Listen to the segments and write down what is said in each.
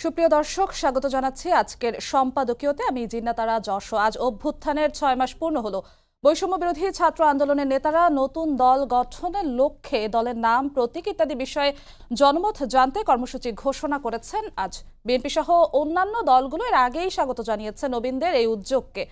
সুপ্রিয় দর্শক, স্বাগত জানাচ্ছি আজকের সম্পাদকীয়তে। আমি জিন্নাতারা যশো। আজ অভ্যুত্থানের 6 মাস পূর্ণ হলো। বৈষম্য বিরোধী ছাত্র আন্দোলনের নেতারা নতুন দল গঠনের লক্ষ্যে দলের নাম, প্রতীক ইত্যাদি বিষয়ে জনমত জানতে কর্মসূচি ঘোষণা করেছেন আজ। বিএনপি সহ অন্যান্য দলগুলো এর আগেই স্বাগত জানিয়েছে নবীনদের এই উদ্যোগকে।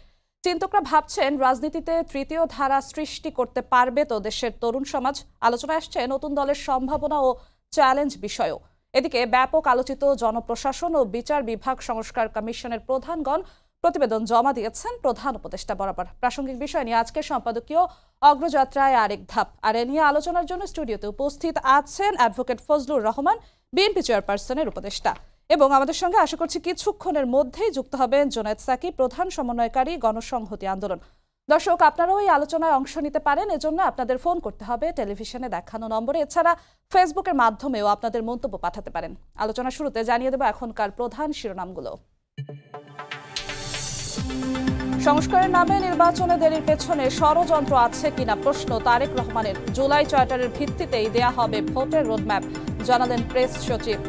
চিন্তকরা ভাবছেন, রাজনীতিতে তৃতীয় ধারা সৃষ্টি করতে পারবে তো দেশের তরুণ সমাজ। আলোচনায় আসছে নতুন দলের সম্ভাবনা ও চ্যালেঞ্জ বিষয়ও। এদিকে ব্যাপক আলোচিত জনপ্রশাসন ও বিচার বিভাগ সংস্কার কমিশনের প্রধানগণ প্রতিবেদন জমা দিয়েছেন প্রধান উপদেষ্টা বরাবর। প্রাসঙ্গিক বিষয় নিয়ে আজকের সম্পাদকীয় অগ্রযাত্রায় আরেক ধাপ। আর এ নিয়ে আলোচনার জন্য স্টুডিওতে উপস্থিত আছেন অ্যাডভোকেট ফজলুর রহমান, বিএনপি চেয়ারপারসনের উপদেষ্টা, এবং আমাদের সঙ্গে আশা করছি কিছুক্ষণের মধ্যেই যুক্ত হবেন জুনায়েদ সাকি, প্রধান সমন্বয়কারী গণসংহতি আন্দোলন। দর্শক, আপনারাও এই আলোচনায় অংশ নিতে পারেন। এজন্য আপনাদের ফোন করতে হবে টেলিভিশনে দেখানো নম্বরে। এছাড়া ফেসবুকের মাধ্যমেও আপনাদের মন্তব্য পাঠাতে পারেন। আলোচনা শুরুতে জানিয়ে দেব এখনকার প্রধান শিরোনামগুলো। সংস্কারের নামে নির্বাচনে দেরির পেছনে ষড়যন্ত্র আছে কিনা প্রশ্ন তারেক রহমানের। জুলাই চার্টারের ভিত্তিতেই দেয়া হবে ভোটের রোডম্যাপ, জানালেন প্রেস সচিব।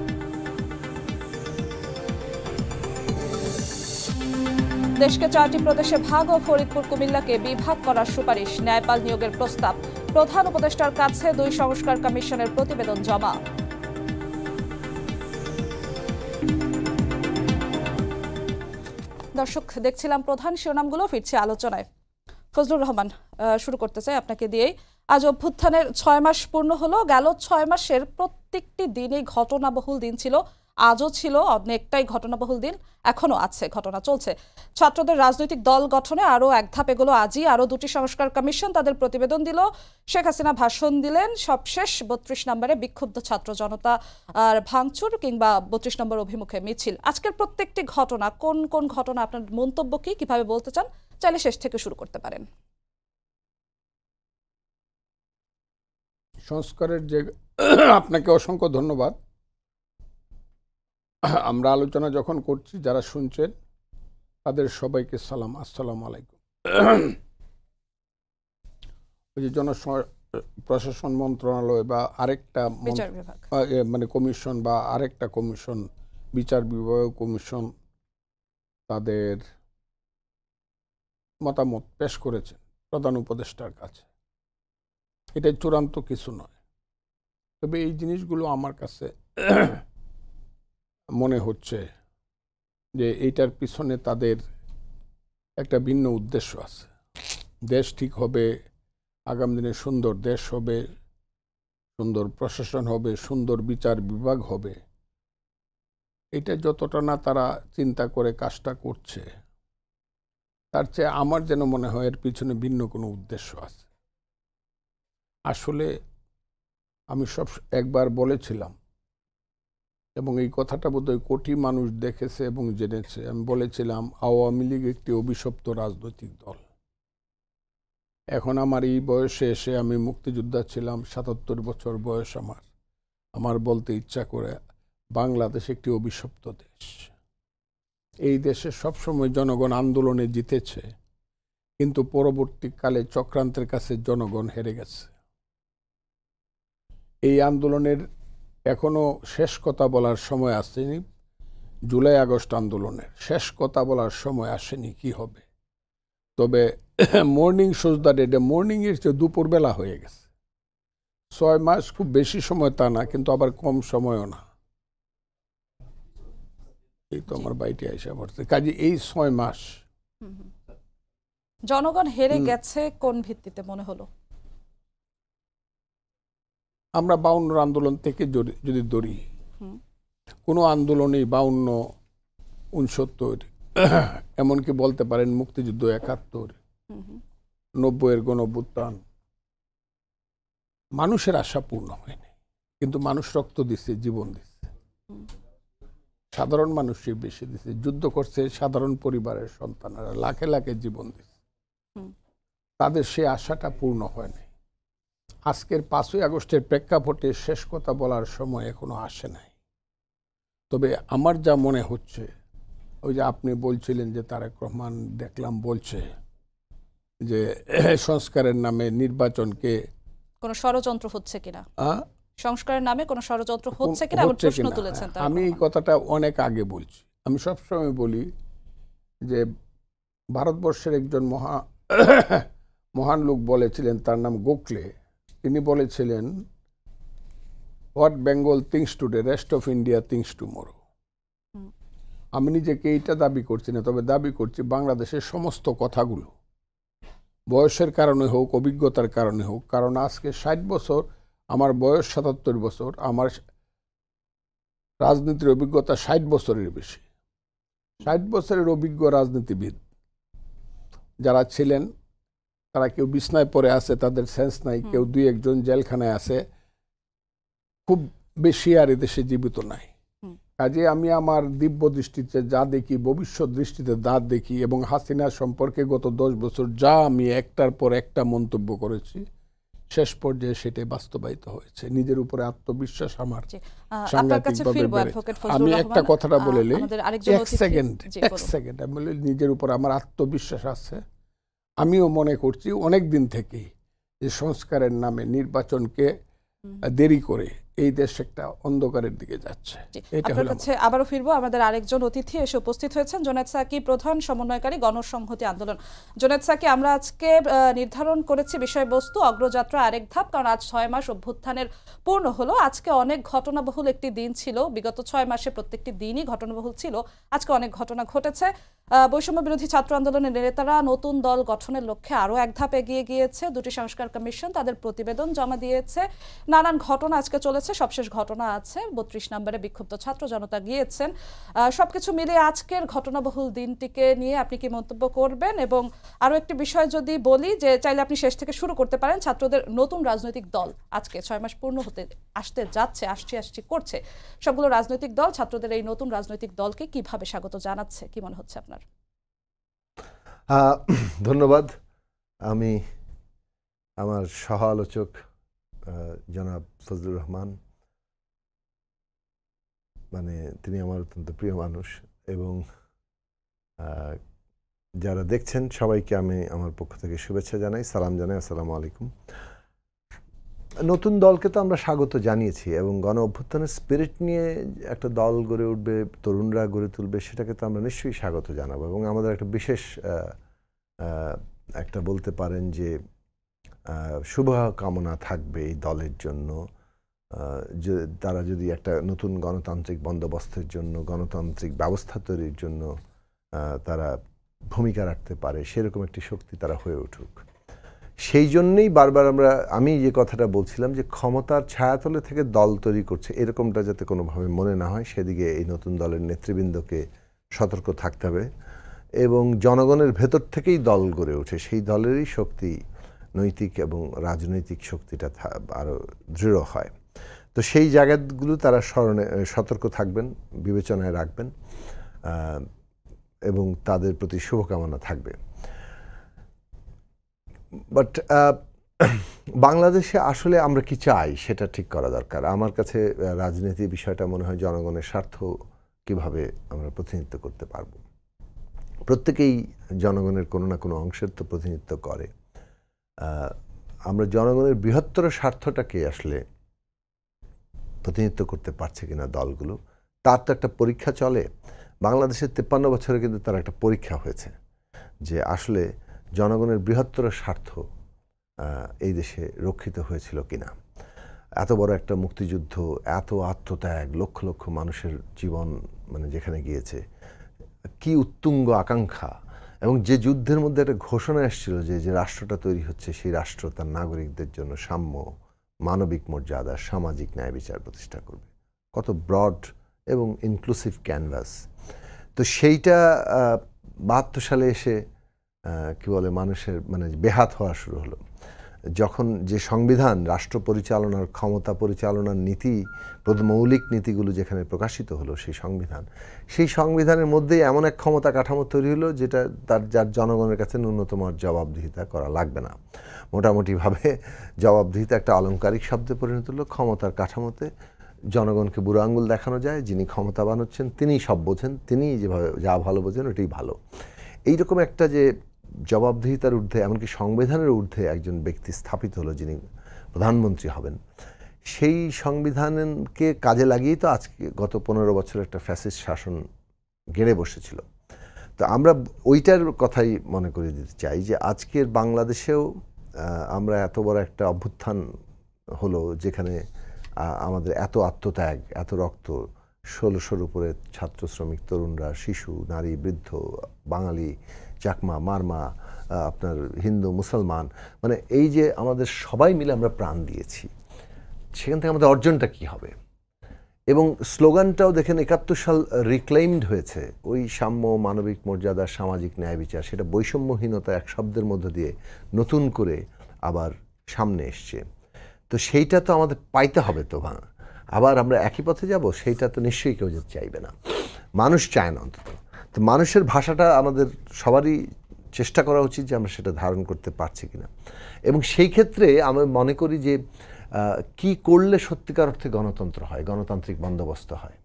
দেশকে 4টি প্রদেশে ভাগ ও ফরিদপুর কুমিল্লাকে বিভাগ করার সুপারিশ, ন্যায়পাল নিয়োগের প্রস্তাব। প্রধান উপদেষ্টার কাছে 2 সংস্কার কমিশনের প্রতিবেদন জমা। দর্শক, দেখছিলাম প্রধান শিরোনামগুলো, ফিরছে আলোচনায়। ফজলুর রহমান, শুরু করতে চাই আপনাকে দিয়েই। আজ অভ্যুত্থানের 6 মাস পূর্ণ হলো। গেল 6 মাসের প্রত্যেকটি দিনই ঘটনাবহুল দিন ছিল। আজও ছিল অনেকটাই ঘটনাবহুল দিন, এখনো আছে, ঘটনা চলছে। ছাত্রদের রাজনৈতিক দল গঠনে আরও এক ধাপ এগুলো আজই। আরও 2টি সংস্কার কমিশন তাদের প্রতিবেদন দিল। শেখ হাসিনা ভাষণ দিলেন। সবশেষ 32 নম্বরে বিক্ষুব্ধ ছাত্র জনতা আর ভাঙচুর কিংবা 32 নম্বর অভিমুখে মিছিল। আজকের প্রত্যেকটি ঘটনা, কোন কোন ঘটনা, আপনার মন্তব্য কি, কিভাবে বলতে চান, চাইলে শেষ থেকে শুরু করতে পারেন। সংস্কারের যে আপনাকে অসংখ্য ধন্যবাদ। আমরা আলোচনা যখন করছি, যারা শুনছেন তাদের সবাইকে সালাম, আসসালামু আলাইকুম। ওই যে প্রশাসন মন্ত্রণালয় বা আরেকটা মানে কমিশন বা আরেকটা কমিশন, বিচার বিভাগ কমিশন, তাদের মতামত পেশ করেছেন প্রধান উপদেষ্টার কাছে। এটা চূড়ান্ত কিছু নয়, তবে এই জিনিসগুলো আমার কাছে মনে হচ্ছে যে এইটার পিছনে তাদের একটা ভিন্ন উদ্দেশ্য আছে। দেশ ঠিক হবে, আগামী দিনে সুন্দর দেশ হবে, সুন্দর প্রশাসন হবে, সুন্দর বিচার বিভাগ হবে। এটা যতটা না তারা চিন্তা করে কাজটা করছে, তার চেয়ে আমার যেন মনে হয় এর পিছনে ভিন্ন কোনো উদ্দেশ্য আছে। আসলে আমি একবার বলেছিলাম, এবং এই কথাটা বোধহয় কোটি মানুষ দেখেছে এবং জেনেছে। আমি বলেছিলাম, আওয়ামী লীগ একটি অভিশপ্ত রাজনৈতিক দল। এখন আমার এই বয়সে এসে, আমি মুক্তিযোদ্ধা ছিলাম, 77 বছর বয়স আমার বলতে ইচ্ছা করে, বাংলাদেশ একটি অভিশপ্ত দেশ। এই দেশে সবসময় জনগণ আন্দোলনে জিতেছে, কিন্তু পরবর্তীকালে চক্রান্তের কাছে জনগণ হেরে গেছে। এই আন্দোলনের এখনো শেষ কথা বলার সময় আসেনি। জুলাই আগস্ট আন্দোলনের শেষ কথা বলার সময় আসেনি কি হবে। তবে মর্নিং শোজ দ্য ডে, মর্নিংয়ের চেয়ে দুপুরবেলা হয়ে গেছে। 6 মাস খুব বেশি সময় তা না, কিন্তু আবার কম সময়ও না। এই তো আমার বাড়িতে এসে পড়ছে। কাজে এই 6 মাস জনগণ হেরে গেছে কোন ভিত্তিতে মনে হলো? আমরা 52 আন্দোলন থেকে যদি ধরি, কোনো আন্দোলনেই 52, 69, এমনকি বলতে পারেন মুক্তিযুদ্ধ 71, 90-এর গণঅভ্যুত্থান, মানুষের আশা পূর্ণ হয়নি। কিন্তু মানুষ রক্ত দিচ্ছে, জীবন দিচ্ছে, সাধারণ মানুষই বেশি দিচ্ছে। যুদ্ধ করছে সাধারণ পরিবারের সন্তানেরা, লাখে লাখে জীবন দিচ্ছে। তাদের সে আশাটা পূর্ণ হয়নি। আজকের 5ই আগস্টের প্রেক্ষাপটে শেষ কথা বলার সময় এখনো আসে নাই। তবে আমার যা মনে হচ্ছে, ওই যে আপনি বলছিলেন যে তারেক রহমান দেখলাম বলছে যে সংস্কারের নামে নির্বাচনকে কোনো ষড়যন্ত্র হচ্ছে কিনা, সংস্কারের নামে কোনো ষড়যন্ত্র হচ্ছে কিনা এমন হচ্ছে প্রশ্ন কিনা। তুলেছেন তারেক আমি এই রহমান। কথাটা অনেক আগে বলছি। আমি সবসময় বলি যে ভারতবর্ষের একজন মহান লোক বলেছিলেন, তার নাম গোখলে। তিনি বলেছিলেন, what Bengal things today rest of India things tomorrow. আমি নিজেকে এইটা দাবি করছি না, তবে দাবি করছি বাংলাদেশের সমস্ত কথাগুলো বয়সের কারণে হোক, অভিজ্ঞতার কারণে হোক, কারণ আজকে 60 বছর, আমার বয়স 77 বছর, আমার রাজনীতির অভিজ্ঞতা 60 বছরের বেশি। 60 বছরের অভিজ্ঞ রাজনীতিবিদ যারা ছিলেন তারা কেউ বিছনায় পড়ে আছে, তাদের সেন্স নাই, কেউ দুই একজন জেলখানায় আছে, খুব বেশি আর এদেশে জীবিত নাই। কাজে আমি আমার দিব্য দৃষ্টিতে যা দেখি, ভবিষ্যৎ দৃষ্টিতে যা দেখি, এবং হাসিনা সম্পর্কে গত 10 বছর যা আমি একটার পর একটা মন্তব্য করেছি, শেষ পর্যায়ে সেটাই বাস্তবায়িত হয়েছে। নিজের উপরে আত্মবিশ্বাস আমার সাংঘাতিকভাবে বেড়েছে। আমি একটা কথাটা বলে নেই, এক সেকেন্ড আমি বলি, নিজের উপর আমার আত্মবিশ্বাস আছে। আমিও মনে করছি অনেক দিন থেকেই যে সংস্কারের নামে নির্বাচনকে দেরি করে এই দেশ একটা অন্ধকারের দিকে যাচ্ছে। আপনার কাছে আবারও ফিরবো। আমাদের আরেকজন অতিথি এসে উপস্থিত হয়েছেন, জোনায়েদ সাকি, প্রধান সমন্বয়কারী গণসংহতি আন্দোলন। জোনায়েদ সাকি, আমরা আজকে নির্ধারণ করেছি বিষয়বস্তু অগ্রযাত্রা আরেক ধাপ, কারণ আজ 6 মাস অভ্যুত্থানের পূর্ণ হলো। আজকে অনেক ঘটনাবহুল একটি দিন ছিল, বিগত 6 মাসে প্রত্যেকটি দিনই ঘটনাবহুল ছিল। আজকে অনেক ঘটনা ঘটেছে। বৈষম্য বিরোধী ছাত্র আন্দোলনের নেতারা নতুন দল গঠনের লক্ষ্যে আরও এক ধাপ এগিয়ে গিয়েছে। দুটি সংস্কার কমিশন তাদের প্রতিবেদন জমা দিয়েছে। নানান ঘটনা আজকে চলেছে, সবশেষ ঘটনা আছে 32 নম্বরে বিক্ষুব্ধ ছাত্র জনতা গিয়েছেন। সবকিছু মিলিয়ে আজকের ঘটনাবহুল দিনটিকে নিয়ে আপনি কি মন্তব্য করবেন? এবং আরও একটি বিষয় যদি বলি, যে চাইলে আপনি শেষ থেকে শুরু করতে পারেন। ছাত্রদের নতুন রাজনৈতিক দল আজকে 6 মাস পূর্ণ হতে আসতে যাচ্ছে, আসছি করছে সবগুলো রাজনৈতিক দল, ছাত্রদের এই নতুন রাজনৈতিক দলকে কিভাবে স্বাগত জানাচ্ছে, কি মনে হচ্ছে আপনার? ধন্যবাদ। আমি আমার সহ আলোচক জনাব ফজলুর রহমান, মানে তিনি আমার অত্যন্ত প্রিয় মানুষ, এবং যারা দেখছেন সবাইকে আমি আমার পক্ষ থেকে শুভেচ্ছা জানাই, সালাম জানাই, আসসালামু আলাইকুম। নতুন দলকে তো আমরা স্বাগত জানিয়েছি, এবং গণ অভ্যুত্থানের স্পিরিট নিয়ে একটা দল গড়ে উঠবে, তরুণরা গড়ে তুলবে, সেটাকে তো আমরা নিশ্চয়ই স্বাগত জানাবো। এবং আমাদের একটা বিশেষ একটা বলতে পারেন যে শুভকামনা থাকবে এই দলের জন্য, যে তারা যদি একটা নতুন গণতান্ত্রিক বন্দোবস্তের জন্য, গণতান্ত্রিক ব্যবস্থা তৈরির জন্য তারা ভূমিকা রাখতে পারে, সেরকম একটি শক্তি তারা হয়ে উঠুক। সেই জন্যেই বারবার আমি যে কথাটা বলছিলাম, যে ক্ষমতার ছায়াতলে থেকে দল তৈরি করছে, এরকমটা যাতে কোনোভাবে মনে না হয়, সেদিকে এই নতুন দলের নেতৃবৃন্দকে সতর্ক থাকতে হবে। এবং জনগণের ভেতর থেকেই দল গড়ে ওঠে, সেই দলেরই শক্তি, নৈতিক এবং রাজনৈতিক শক্তিটা আরও দৃঢ় হয়। তো সেই জায়গাগুলো তারা সতর্ক থাকবেন, বিবেচনায় রাখবেন, এবং তাদের প্রতি শুভকামনা থাকবে। বাট বাংলাদেশে আসলে আমরা কি চাই সেটা ঠিক করা দরকার। আমার কাছে রাজনীতির বিষয়টা মনে হয় জনগণের স্বার্থ কিভাবে আমরা প্রতিনিধিত্ব করতে পারব। প্রত্যেকেই জনগণের কোনো না কোনো অংশের তো প্রতিনিধিত্ব করে। আমরা জনগণের বৃহত্তর স্বার্থটাকে আসলে প্রতিনিধিত্ব করতে পারছে কিনা দলগুলো, তার তো একটা পরীক্ষা চলে। বাংলাদেশের 53 বছরে কিন্তু তার একটা পরীক্ষা হয়েছে, যে আসলে জনগণের বৃহত্তর স্বার্থ এই দেশে রক্ষিত হয়েছিল কিনা। এত বড় একটা মুক্তিযুদ্ধ, এত আত্মত্যাগ, লক্ষ লক্ষ মানুষের জীবন মানে যেখানে গিয়েছে, কি উত্তুঙ্গ আকাঙ্ক্ষা, এবং যে যুদ্ধের মধ্যে একটা ঘোষণা এসেছিল যে রাষ্ট্রটা তৈরি হচ্ছে, সেই রাষ্ট্র তার নাগরিকদের জন্য সাম্য, মানবিক মর্যাদা, সামাজিক ন্যায় বিচার প্রতিষ্ঠা করবে। কত ব্রড এবং ইনক্লুসিভ ক্যানভাস। তো সেইটা 72 সালে এসে কি বলে মানুষের মানে বেহাত হওয়া শুরু হলো, যখন যে সংবিধান, রাষ্ট্র পরিচালনার ক্ষমতা পরিচালনার নীতি, মৌলিক নীতিগুলো যেখানে প্রকাশিত হলো, সেই সংবিধানের মধ্যেই এমন এক ক্ষমতা কাঠামো তৈরি হলো যেটা যার জনগণের কাছে ন্যূনতম জবাবদিহিতা করা লাগবে না। মোটামুটিভাবে জবাবদিহিতা একটা আলংকারিক শব্দে পরিণত হলো। ক্ষমতার কাঠামোতে জনগণকে বুড়ো আঙুল দেখানো যায়, যিনি ক্ষমতাবান হচ্ছেন তিনিই সব বোঝেন, তিনিই যেভাবে যা ভালো বোঝেন ওটাই ভালো। এইরকম একটা যে জবাবদিহিতার ঊর্ধ্বে, এমনকি সংবিধানের ঊর্ধ্বে একজন ব্যক্তি স্থাপিত হলো, যিনি প্রধানমন্ত্রী হবেন, সেই সংবিধানকে কাজে লাগিয়েই তো আজকে গত 15 বছর একটা ফ্যাসিস্ট শাসন গেড়ে বসেছিল। তো আমরা ওইটার কথাই মনে করিয়ে দিতে চাই যে আজকের বাংলাদেশেও আমরা এত বড় একটা অভ্যুত্থান হলো, যেখানে আমাদের এত আত্মত্যাগ, এত রক্ত, 1600-র উপরে ছাত্র, শ্রমিক, তরুণরা, শিশু, নারী, বৃদ্ধ, বাঙালি, চাকমা, মারমা, আপনার হিন্দু, মুসলমান, মানে এই যে আমাদের সবাই মিলে আমরা প্রাণ দিয়েছি, সেখান থেকে আমাদের অর্জনটা কি হবে? এবং স্লোগানটাও দেখেন 71 সাল রিক্লেইমড হয়েছে, ওই সাম্য, মানবিক মর্যাদা, সামাজিক ন্যায় বিচার, সেটা বৈষম্যহীনতা এক শব্দের মধ্য দিয়ে নতুন করে আবার সামনে এসছে। তো সেইটা তো আমাদের পাইতে হবে। তো আবার আমরা একই পথে যাব, সেইটা তো নিশ্চয়ই কেউ যেতে চাইবে না, মানুষ চায় না অন্তত। তো মানুষের ভাষাটা আমাদের সবারই চেষ্টা করা উচিত যে আমরা সেটা ধারণ করতে পারছি কিনা। এবং সেই ক্ষেত্রে আমি মনে করি যে কি করলে সত্যিকার অর্থে গণতন্ত্র হয়, গণতান্ত্রিক বন্দোবস্ত হয়।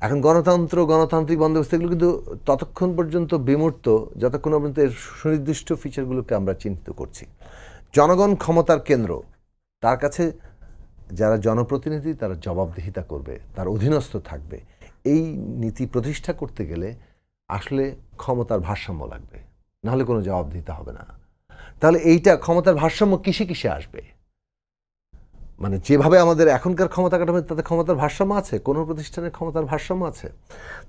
এখন গণতান্ত্রিক বন্দোবস্ত এগুলো কিন্তু ততক্ষণ পর্যন্ত বিমূর্ত যতক্ষণ পর্যন্ত এর সুনির্দিষ্ট ফিচারগুলোকে আমরা চিহ্নিত করছি। জনগণ ক্ষমতার কেন্দ্র, তার কাছে যারা জনপ্রতিনিধি তারা জবাবদিহিতা করবে, তার অধীনস্থ থাকবে। এই নীতি প্রতিষ্ঠা করতে গেলে আসলে ক্ষমতার ভারসাম্য লাগবে, নাহলে কোনো জবাবদিহিতা হবে না। তাহলে এইটা ক্ষমতার ভারসাম্য কিসে কিসে আসবে? মানে যেভাবে আমাদের এখনকার ক্ষমতা কাঠামো, তাতে ক্ষমতার ভারসাম্য আছে, কোনো প্রতিষ্ঠানের ক্ষমতার ভারসাম্য আছে।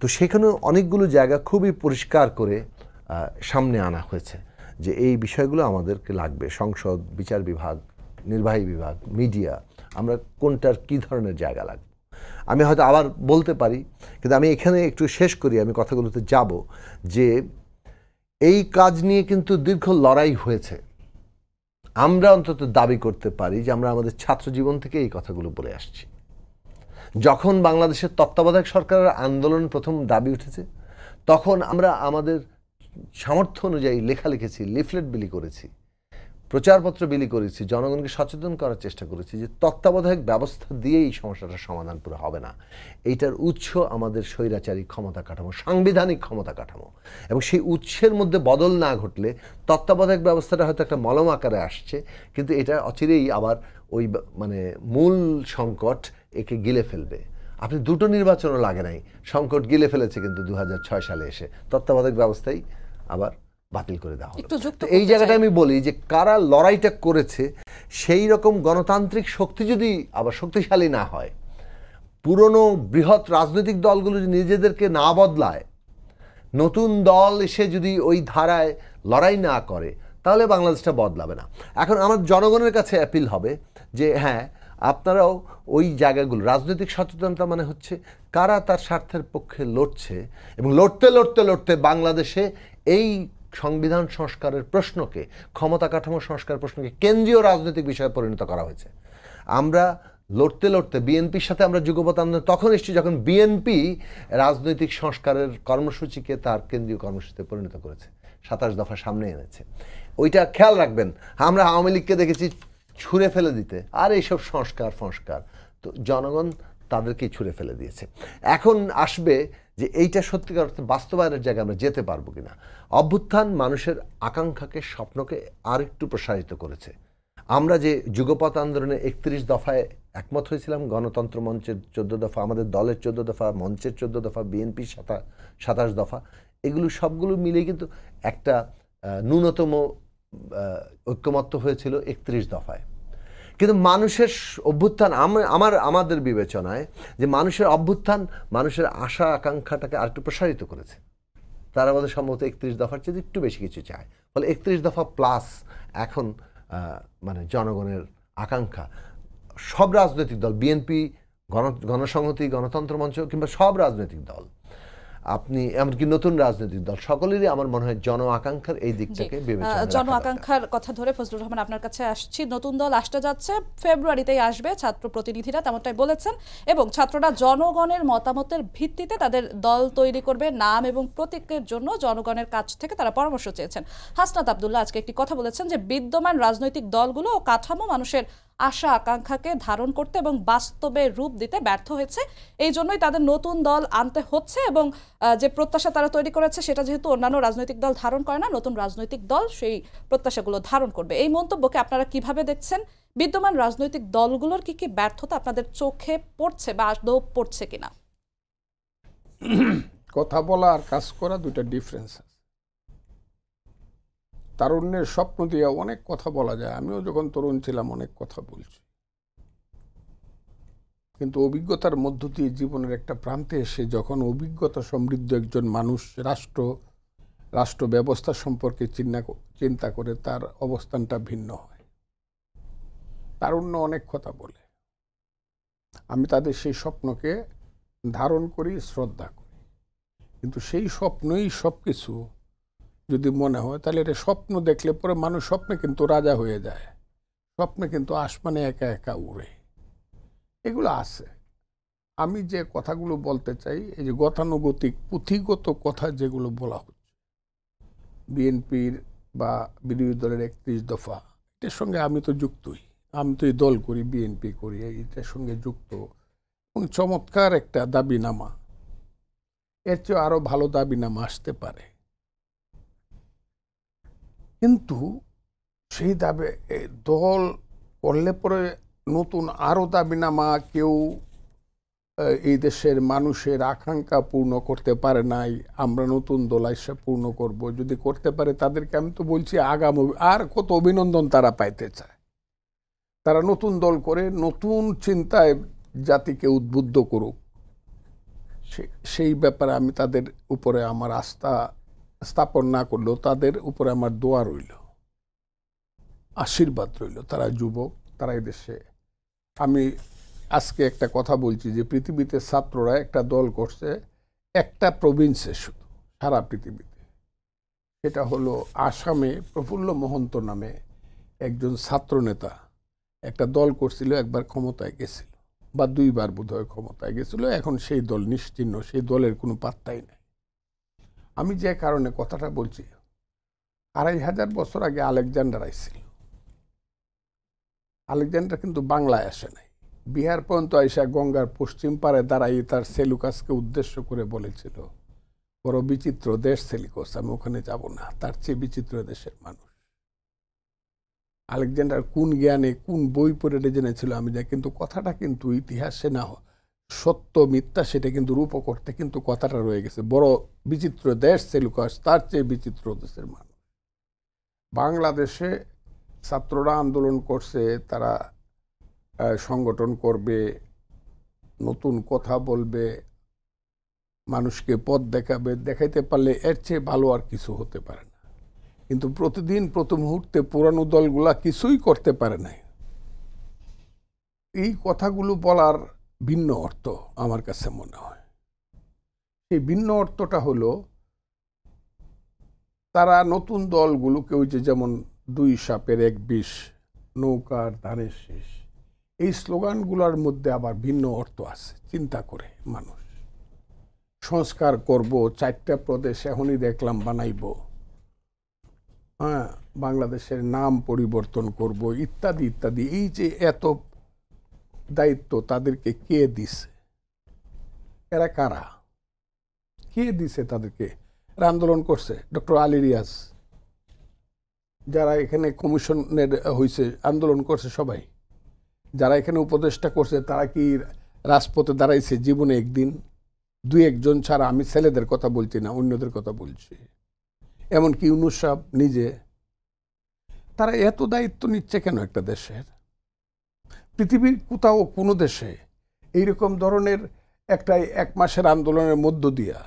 তো সেখানে অনেকগুলো জায়গা খুবই পরিষ্কার করে সামনে আনা হয়েছে যে এই বিষয়গুলো আমাদেরকে লাগবে। সংসদ, বিচার বিভাগ, নির্বাহী বিভাগ, মিডিয়া, আমরা কোনটার কী ধরনের জায়গা লাগবে। আমি হয়তো আবার বলতে পারি, কিন্তু আমি এখানে একটু শেষ করি, আমি কথাগুলোতে যাব যে এই কাজ নিয়ে কিন্তু দীর্ঘ লড়াই হয়েছে। আমরা অন্তত দাবি করতে পারি যে আমরা আমাদের ছাত্র জীবন থেকে এই কথাগুলো বলে আসছি। যখন বাংলাদেশের তত্ত্বাবধায়ক সরকারের আন্দোলন প্রথম দাবি উঠেছে, তখন আমরা আমাদের সামর্থ্য অনুযায়ী লেখা লিখেছি, লিফলেট বিলি করেছি, প্রচারপত্র বিলি করেছি, জনগণকে সচেতন করার চেষ্টা করেছি যে তত্ত্বাবধায়ক ব্যবস্থা দিয়ে এই সমস্যাটার সমাধান পুরো হবে না। এইটার উৎস আমাদের স্বৈরাচারী ক্ষমতা কাঠামো, সাংবিধানিক ক্ষমতা কাঠামো, এবং সেই উৎসের মধ্যে বদল না ঘটলে তত্ত্বাবধায়ক ব্যবস্থাটা হয়তো একটা মলম আকারে আসছে, কিন্তু এটা অচিরেই আবার ওই মানে মূল সংকট একে গিলে ফেলবে। আপনি দুটো নির্বাচনও লাগে নাই, সংকট গিলে ফেলেছে কিন্তু 2006 সালে এসে তত্ত্বাবধায়ক ব্যবস্থাই আবার বাতিল করে দেওয়া হলো। তো এই জায়গাটা আমি বলি যে কারা লড়াইটা করেছে, সেই রকম গণতান্ত্রিক শক্তি যদি আবার শক্তিশালী না হয়, পুরনো বৃহৎ রাজনৈতিক দলগুলো যদি নিজেদেরকে না বদলায়, নতুন দল এসে যদি ওই ধারায় লড়াই না করে, তাহলে বাংলাদেশটা বদলাবে না। এখন আমার জনগণের কাছে অ্যাপিল হবে যে হ্যাঁ, আপনারাও ওই জায়গাগুলো, রাজনৈতিক সচেতনতা মানে হচ্ছে কারা তার স্বার্থের পক্ষে লড়ছে, এবং লড়তে লড়তে লড়তে বাংলাদেশে এই সংবিধান সংস্কারের প্রশ্নকে, ক্ষমতা কাঠামো সংস্কার প্রশ্নকে কেন্দ্রীয় রাজনৈতিক বিষয়ে পরিণত করা হয়েছে। আমরা লড়তে লড়তে বিএনপির সাথে আমরা যুগপৎ আন্দোলন তখন এসেছি যখন বিএনপি রাজনৈতিক সংস্কারের কর্মসূচিকে তার কেন্দ্রীয় কর্মসূচিতে পরিণত করেছে, 27 দফা সামনে এনেছে। ওইটা খেয়াল রাখবেন। আমরা আওয়ামী লীগকে দেখেছি ছুঁড়ে ফেলে দিতে, আর এইসব সংস্কার, তো জনগণ তাদেরকেই ছুঁড়ে ফেলে দিয়েছে। এখন আসবে যে এইটা সত্যিকার অর্থে বাস্তবায়নের জায়গায় আমরা যেতে পারবো কিনা। অভ্যুত্থান মানুষের আকাঙ্ক্ষাকে, স্বপ্নকে আর একটু প্রসারিত করেছে। আমরা যে যুগপৎ আন্দোলনে 31 দফায় একমত হয়েছিলাম, গণতন্ত্র মঞ্চের 14 দফা, আমাদের দলের 14 দফা, মঞ্চের 14 দফা, বিএনপির 27 দফা, এগুলো সবগুলো মিলে কিন্তু একটা ন্যূনতম ঐক্যমত্য হয়েছিল 31 দফায়। কিন্তু মানুষের অভ্যুত্থান, আমাদের বিবেচনায় যে মানুষের অভ্যুত্থান মানুষের আশা আকাঙ্ক্ষাটাকে আরেকটু প্রসারিত করেছে। তারা আমাদের সম্ভবত 31 দফার চেয়ে একটু বেশি কিছু চায়। ফলে 31 দফা প্লাস এখন মানে জনগণের আকাঙ্ক্ষা, সব রাজনৈতিক দল, বিএনপি, গণসংহতি, গণতন্ত্র মঞ্চ, কিংবা সব রাজনৈতিক দল, আপনি এমনকি নতুন রাজনৈতিক দল, সকলেরই আমার মনে হয় জন আকাঙ্ক্ষার এই দিকটাকে বিবেচনা, জন আকাঙ্ক্ষার কথা ধরে ফজলুর রহমান আপনার কাছে আসছি। নতুন দল আসতে যাচ্ছে, ফেব্রুয়ারিতেই আসবে, ছাত্র প্রতিনিধিরা তেমনটাই বলেছেন, এবং ছাত্ররা জনগণের মতামতের ভিত্তিতে তাদের দল তৈরি করবে। নাম এবং প্রতীকের জন্য জনগণের কাছ থেকে তারা পরামর্শ চেয়েছেন। হাসনাত আব্দুল্লাহ আজকে একটি কথা বলেছেন যে বিদ্যমান রাজনৈতিক দলগুলো ও কাঠামো মানুষের আশা আকাঙ্ক্ষাকে ধারণ করতে এবং বাস্তবে রূপ দিতে ব্যর্থ হয়েছে, এই জন্যই তাদের নতুন দল আনতে হচ্ছে, এবং যে প্রত্যাশা তারা তৈরি করেছে সেটা যেহেতু অন্যান্য রাজনৈতিক দল ধারণ করে না, নতুন রাজনৈতিক দল সেই প্রত্যাশাগুলো ধারণ করবে। এই মন্তব্যকে আপনারা কিভাবে দেখছেন? বিদ্যমান রাজনৈতিক দলগুলোর কি কি ব্যর্থতা আপনাদের চোখে পড়ছে বা আদৌ পড়ছে কিনা? কথা বলা আর কাজ করা দুইটা ডিফারেন্স আছে। তারুণ্যের স্বপ্ন দিয়ে অনেক কথা বলা যায়, আমিও যখন তরুণ ছিলাম অনেক কথা বলছি, কিন্তু অভিজ্ঞতার মধ্য দিয়ে জীবনের একটা প্রান্তে এসে যখন অভিজ্ঞতা সমৃদ্ধ একজন মানুষ রাষ্ট্র ব্যবস্থা সম্পর্কে চিন্তা করে তার অবস্থানটা ভিন্ন হয়। তারুণ্য অনেক কথা বলে, আমি তাদের সেই স্বপ্নকে ধারণ করি, শ্রদ্ধা করি, কিন্তু সেই স্বপ্নই সব কিছু যদি মনে হয় তাহলে এটা স্বপ্ন দেখলে পরে মানুষ স্বপ্নে কিন্তু রাজা হয়ে যায়, স্বপ্নে কিন্তু আসমানে একা একা উড়ে, এগুলো আছে। আমি যে কথাগুলো বলতে চাই, এই যে গতানুগতিক পুঁথিগত কথা যেগুলো বলা হচ্ছে বিএনপির বা বিরোধী দলের 31 দফা, এটার সঙ্গে আমি তো যুক্তই, আমি তো এই দল করি, বিএনপি করি, এটার সঙ্গে যুক্ত, এবং চমৎকার একটা দাবিনামা, এর চেয়ে আরো ভালো দাবিনামা আসতে পারে, কিন্তু সেই দাবি দল করলে পরে নতুন আরো দাবিনামা কেউ এই দেশের মানুষের আকাঙ্ক্ষা পূর্ণ করতে পারে নাই, আমরা নতুন দল এসে পূর্ণ করব, যদি করতে পারে তাদেরকে আমি তো বলছি আগাম আর কত অভিনন্দন তারা পাইতে চায়, তারা নতুন দল করে নতুন চিন্তায় জাতিকে উদ্বুদ্ধ করুক, সেই ব্যাপারে আমি তাদের উপরে আমার আস্থা স্থাপন না করলেও তাদের উপরে আমার দোয়া রইল, আশীর্বাদ রইল। তারা যুবক, তারা এদেশে, আমি আজকে একটা কথা বলছি যে পৃথিবীতে ছাত্ররা একটা দল করছে একটা প্রভিন্সে, শুধু সারা পৃথিবীতে, সেটা হলো আসামে প্রফুল্ল মহন্ত নামে একজন ছাত্র নেতা একটা দল করছিল, একবার ক্ষমতায় গেছিল বা 2 বার বোধহয় ক্ষমতায় গেছিল, এখন সেই দল নিশ্চিহ্ন, সেই দলের কোনো পাত্তাই নেই। আমি যে কারণে কথাটা বলছি, 2500 বছর আগে আলেকজান্ডার আইছিল, আলেকজান্ডার কিন্তু বাংলায় আসে নাই, বিহার পর্যন্ত আইসা গঙ্গার পশ্চিম পারে দাঁড়াই তার সেলুকাসকে উদ্দেশ্য করে বলেছিল, বড় বিচিত্র দেশ সেলিকস, আমি ওখানে যাব না, তার চেয়ে বিচিত্র দেশের মানুষ। আলেকজান্ডার কোন জ্ঞানে কোন বই পড়ে জেনেছিল আমি যাই, কিন্তু কথাটা কিন্তু ইতিহাসে না সত্য মিথ্যা সেটা কিন্তু রূপ করতে কিন্তু কথাটা রয়ে গেছে, বড় বিচিত্র দেশ সেলুকাস, তার চেয়ে বিচিত্র দেশের মানুষ। বাংলাদেশে ছাত্ররা আন্দোলন করছে, তারা সংগঠন করবে, নতুন কথা বলবে, মানুষকে পথ দেখাবে, দেখাইতে পারলে এর চেয়ে ভালো আর কিছু হতে পারে না, কিন্তু প্রতিদিন প্রতি মুহূর্তে পুরানো দলগুলা কিছুই করতে পারে নাই। এই কথাগুলো বলার ভিন্ন অর্থ আমার কাছে মনে হয়। সেই ভিন্ন অর্থটা হলো তারা নতুন দলগুলোকে, ওই যে যেমন 2 সাপের 1 বিষ, নৌকার ধানের শীষ, এই স্লোগানগুলোর মধ্যে আবার ভিন্ন অর্থ আছে। চিন্তা করে মানুষ সংস্কার করব, 4টা প্রদেশ এখনই দেখলাম বানাইব, হ্যাঁ, বাংলাদেশের নাম পরিবর্তন করব, ইত্যাদি ইত্যাদি। এই যে এত দায়িত্ব তাদেরকে কে দিছে, এরা কারা, কে দিছে তাদেরকে? আন্দোলন করছে ডক্টর আলী রিয়াজ, যারা এখানে কমিশনের হয়েছে আন্দোলন করছে সবাই, যারা এখানে উপদেষ্টা করছে তারা কি রাজপথে দাঁড়াইছে জীবনে একদিন? 2-1 জন ছাড়া, আমি ছেলেদের কথা বলছি না, অন্যদের কথা বলছি, এমনকি ইউনূস সাহেব নিজে। তারা এত দায়িত্ব নিচ্ছে কেন একটা দেশের? পৃথিবীর কোথাও কোনো দেশে এইরকম ধরনের একটা 1 মাসের আন্দোলনের মধ্য দিয়া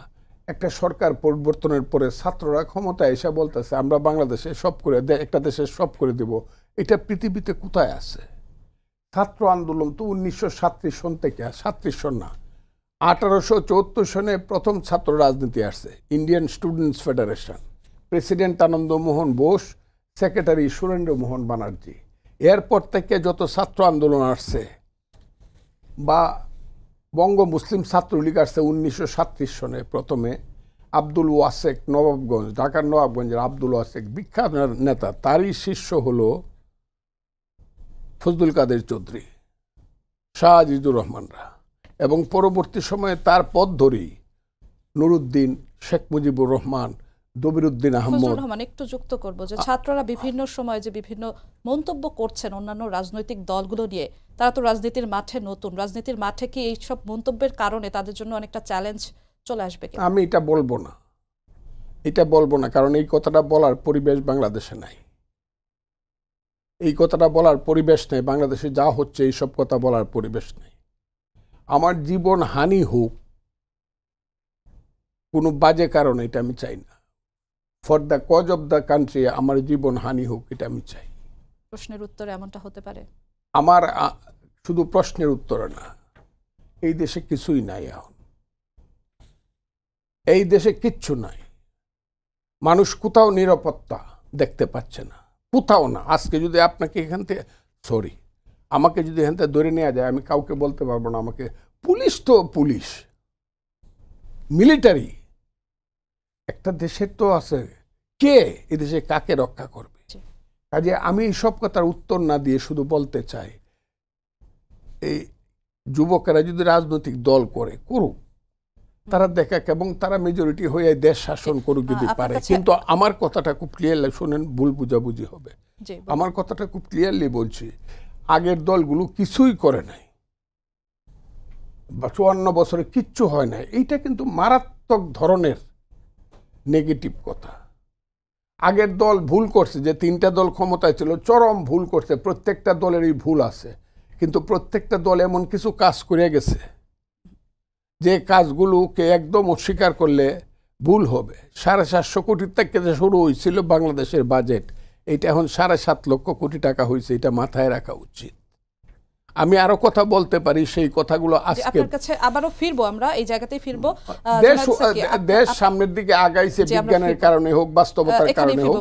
একটা সরকার পরিবর্তনের পরে ছাত্ররা ক্ষমতায় এসে বলতেছে আমরা বাংলাদেশে সব করে একটা দেশে সব করে দেব, এটা পৃথিবীতে কোথায় আছে? ছাত্র আন্দোলন তো 1937 সন থেকে, 37 সন না, 1874 সনে প্রথম ছাত্র রাজনীতি আসছে, ইন্ডিয়ান স্টুডেন্টস ফেডারেশন, প্রেসিডেন্ট আনন্দ মোহন বোস, সেক্রেটারি সুরেন্দ্র মোহন ব্যানার্জি। এরপর থেকে যত ছাত্র আন্দোলন আসছে, বা বঙ্গ মুসলিম ছাত্রলীগ আসছে 1937 সনে, প্রথমে আব্দুল ওয়াসেক, নবাবগঞ্জ, ঢাকার নবাবগঞ্জের আব্দুল ওয়াসেক বিখ্যাত নেতা, তারই শিষ্য হলো ফজলুল কাদের চৌধুরী, শাহ আজিজুর রহমানরা, এবং পরবর্তী সময়ে তার পথ ধরেই নুরুদ্দিন, শেখ মুজিবুর রহমান, দবিরউদ্দিন আহমদ। ফজলুর রহমান, একটু যুক্ত করব যে ছাত্ররা বিভিন্ন সময় যে বিভিন্ন মন্তব্য করছেন অন্যান্য রাজনৈতিক দলগুলো নিয়ে, তারা তো রাজনীতির মাঠে নতুন, রাজনীতির মাঠে কি এই সব মন্তব্যের কারণে তাদের জন্য অনেকটা চ্যালেঞ্জ চলে আসবে কিনা? আমি এটা বলবো না, কারণ এই কথাটা বলার পরিবেশ বাংলাদেশে নাই। এই কথাটা বলার পরিবেশ নেই বাংলাদেশে, যা হচ্ছে এইসব কথা বলার পরিবেশ নেই। আমার জীবন হানি হোক কোনো বাজে কারণে, এটা আমি চাই না। For the cause of the country আমার জীবন হানি হোক, এটা আমি চাই। প্রশ্নের উত্তরে এমনটা হতে পারে? আমার শুধু প্রশ্নের উত্তরে না, এই দেশে কিছুই নাই এখন। এই দেশে কিচ্ছু নাই। মানুষ কোথাও নিরাপত্তা দেখতে পাচ্ছে না, কোথাও না। আজকে যদি আপনাকে এখান থেকে আমাকে যদি এখান থেকে ধরে নেওয়া যায়, আমি কাউকে বলতে পারবো না আমাকে। পুলিশ তো পুলিশ, মিলিটারি একটা দেশের তো আছে, কে এদেশে কাকে রক্ষা করবে? কাজে আমি এইসব কথার উত্তর না দিয়ে শুধু বলতে চাই, এই যুবকেরা যদি রাজনৈতিক দল করুক, তারা দেখাক এবং তারা মেজরিটি হয়ে দেশ শাসন করুক যদি পারে। কিন্তু আমার কথাটা খুব ক্লিয়ারলি শোনেন, ভুল বুঝাবুঝি হবে। আমার কথাটা খুব ক্লিয়ারলি বলছি, আগের দলগুলো কিছুই করে নাই, 54 বছরে কিচ্ছু হয় নাই। এইটা কিন্তু মারাত্মক ধরনের নেগেটিভ কথা। আগের দল ভুল করছে, যে 3টা দল ক্ষমতায় ছিল, চরম ভুল করছে। প্রত্যেকটা দলেরই ভুল আছে, কিন্তু প্রত্যেকটা দল এমন কিছু কাজ করে গেছে যে কাজগুলোকে একদম অস্বীকার করলে ভুল হবে। 750 কোটি থেকে শুরু হয়েছিল বাংলাদেশের বাজেট, এটা এখন 7.5 লক্ষ কোটি টাকা হয়েছে। এটা মাথায় রাখা উচিত। আমি আরো কথা বলতে পারি, সেই কথাগুলো আজকে আপনার কাছে আবারও ফিরবো, আমরা এই জায়গাতেই ফিরবো। দেশ সামনের দিকে আগাইছে বিজ্ঞানের কারণে হোক, বাস্তবতার কারণে হোক,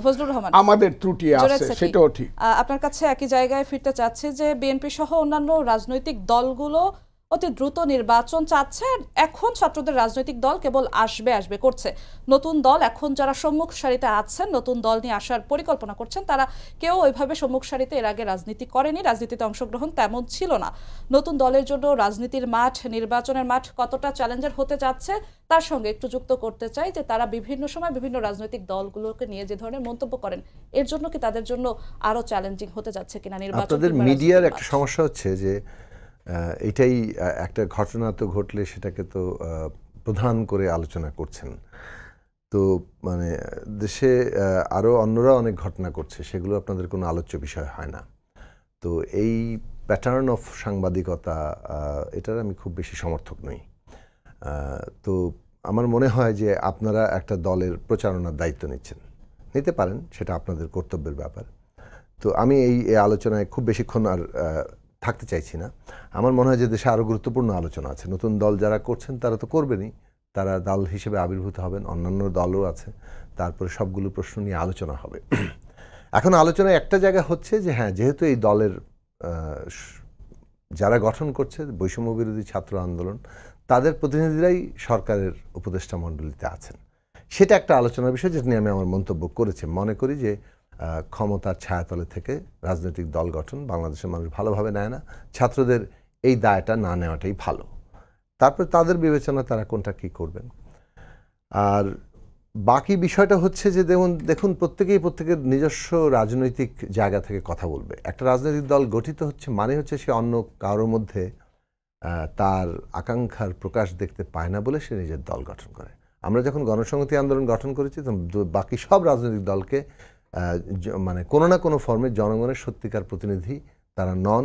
আমাদের ত্রুটি আছে, সেটাও ঠিক। আপনার কাছে একই জায়গায় ফিরতে চাচ্ছে যে বিএনপি সহ অন্যান্য রাজনৈতিক দলগুলো অতি দ্রুত নির্বাচন চাচ্ছে। এখন ছাত্রদের রাজনৈতিক দল কেবল আসবে করছে। নতুন দল এখন যারা সম্মুখ সারিতে আছেন, নতুন দল নিয়ে আসার পরিকল্পনা করছেন, তারা কেউ ওইভাবে সম্মুখ সারিতে এর আগে রাজনীতি করেনি, রাজনীতিতে অংশগ্রহণ তেমন ছিল না। নতুন দলের জন্য রাজনীতির মাঠ, নির্বাচনের মাঠ কতটা চ্যালেঞ্জার হতে যাচ্ছে তার সঙ্গে একটু যুক্ত করতে চাই যে তারা বিভিন্ন সময় বিভিন্ন রাজনৈতিক দলগুলোকে নিয়ে যে ধরনের মন্তব্য করেন, এর জন্য কি তাদের জন্য আরো চ্যালেঞ্জিং হতে যাচ্ছে কিনা নির্বাচন? আপনাদের মিডিয়ার একটা সমস্যা হচ্ছে যে এটাই একটা ঘটনা তো ঘটলে সেটাকে তো প্রধান করে আলোচনা করছেন। তো মানে দেশে আরও অন্যরা অনেক ঘটনা করছে, সেগুলো আপনাদের কোনো আলোচ্য বিষয় হয় না। তো এই প্যাটার্ন অফ সাংবাদিকতা, এটার আমি খুব বেশি সমর্থক নই। তো আমার মনে হয় যে আপনারা একটা দলের প্রচারণার দায়িত্ব নিতে পারেন, সেটা আপনাদের কর্তব্যের ব্যাপার। তো আমি এই আলোচনায় খুব বেশিক্ষণ আর থাকতে চাইছি না। আমার মনে হয় যে দেশে আরও গুরুত্বপূর্ণ আলোচনা আছে। নতুন দল যারা করছেন তারা তো করবেনই, তারা দল হিসেবে আবির্ভূত হবেন, অন্যান্য দলও আছে, তারপরে সবগুলো প্রশ্ন নিয়ে আলোচনা হবে। এখন আলোচনায় একটা জায়গা হচ্ছে যে হ্যাঁ, যেহেতু এই দলের যারা গঠন করছে বৈষম্য বিরোধী ছাত্র আন্দোলন, তাদের প্রতিনিধিরাই সরকারের উপদেষ্টা মণ্ডলীতে আছেন, সেটা একটা আলোচনার বিষয়, যেটা নিয়ে আমি আমার মন্তব্য করেছি। মনে করি যে ক্ষমতার ছায়াতলে থেকে রাজনৈতিক দল গঠন বাংলাদেশের মানুষ ভালোভাবে নেয় না। ছাত্রদের এই দায়টা না নেওয়াটাই ভালো। তারপর তাদের বিবেচনা তারা কোনটা কী করবেন। আর বাকি বিষয়টা হচ্ছে যে দেখুন প্রত্যেকের নিজস্ব রাজনৈতিক জায়গা থেকে কথা বলবে। একটা রাজনৈতিক দল গঠিত হচ্ছে মানে হচ্ছে সে অন্য কারোর মধ্যে তার আকাঙ্ক্ষার প্রকাশ দেখতে পায় না বলে সে নিজের দল গঠন করে। আমরা যখন গণসংহতি আন্দোলন গঠন করেছি তখন বাকি সব রাজনৈতিক দলকে মানে কোনো না কোনো ফর্মে জনগণের সত্যিকার প্রতিনিধি তারা নন,